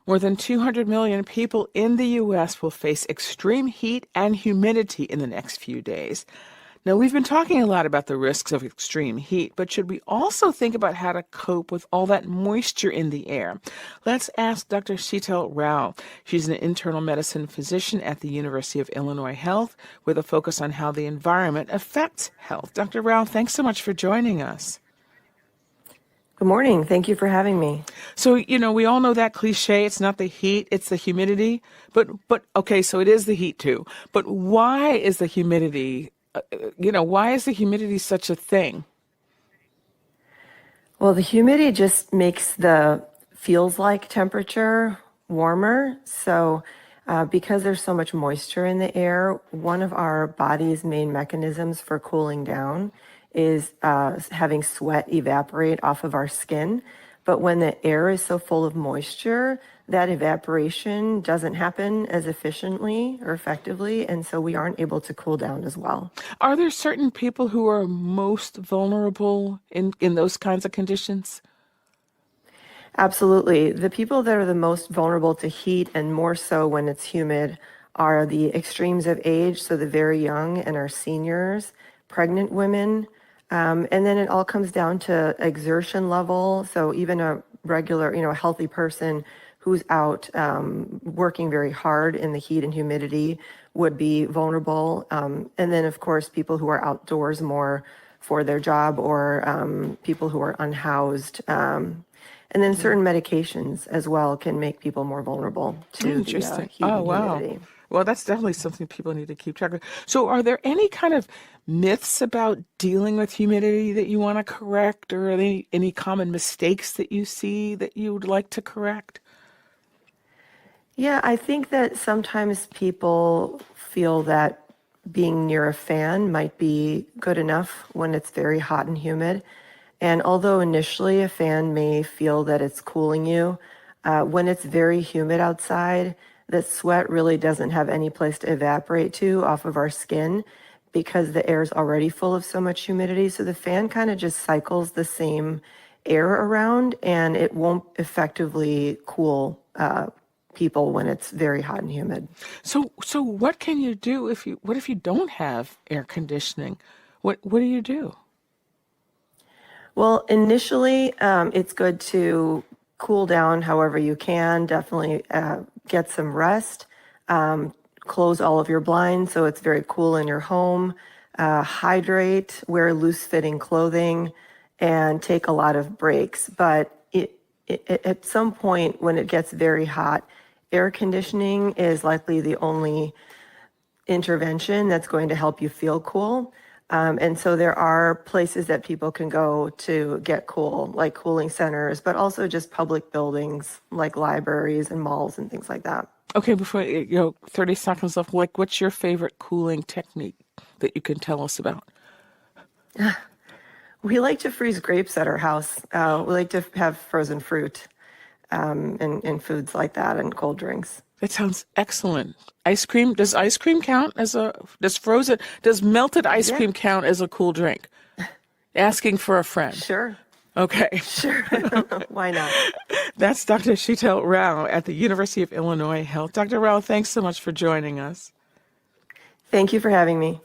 More than 200 million people in the U.S. will face extreme heat and humidity in the next few days. Now, we've been talking a lot about the risks of extreme heat, but should we also think about how to cope with all that moisture in the air? Let's ask Dr. Sheetal Rao. She's an internal medicine physician at the University of Illinois Health with a focus on how the environment affects health. Dr. Rao, thanks so much for joining us. Good morning. Thank you for having me. So, we all know that cliche, it's not the heat, it's the humidity. But okay, so it is the heat too. But why is the humidity, why is the humidity such a thing? Well, the humidity just makes the feels like temperature warmer. So, because there's so much moisture in the air, one of our body's main mechanisms for cooling down is having sweat evaporate off of our skin. But when the air is so full of moisture, that evaporation doesn't happen as efficiently or effectively, and so we aren't able to cool down as well. Are there certain people who are most vulnerable in those kinds of conditions? Absolutely. The people that are the most vulnerable to heat, and more so when it's humid, are the extremes of age, so the very young and our seniors, pregnant women, and then it all comes down to exertion level. So even a regular, a healthy person who's out working very hard in the heat and humidity would be vulnerable. And then, of course, people who are outdoors more for their job, or people who are unhoused. And then certain medications as well can make people more vulnerable to the heat and humidity. Well, that's definitely something people need to keep track of. So are there any kind of myths about dealing with humidity that you want to correct, or any common mistakes that you see that you would like to correct? Yeah, I think that sometimes people feel that being near a fan might be good enough when it's very hot and humid. And although initially a fan may feel that it's cooling you, when it's very humid outside, the sweat really doesn't have any place to evaporate to off of our skin because the air is already full of so much humidity. So the fan kind of just cycles the same air around, and it won't effectively cool people when it's very hot and humid. So what can you do if you don't have air conditioning? What do you do? Well, initially, it's good to cool down however you can. Definitely get some rest. Close all of your blinds so it's very cool in your home. Hydrate, wear loose-fitting clothing, and take a lot of breaks. But at some point when it gets very hot, air conditioning is likely the only intervention that's going to help you feel cool. And so there are places that people can go to get cool, like cooling centers, but also just public buildings like libraries and malls and things like that. Okay, before 30 seconds left, what's your favorite cooling technique that you can tell us about? We like to freeze grapes at our house. We like to have frozen fruit and foods like that, and cold drinks. That sounds excellent. Ice cream, does ice cream count does melted ice cream count as a cool drink? Asking for a friend. Sure. Okay. Sure. Why not? That's Dr. Sheetal Rao at the University of Illinois Health. Dr. Rao, thanks so much for joining us. Thank you for having me.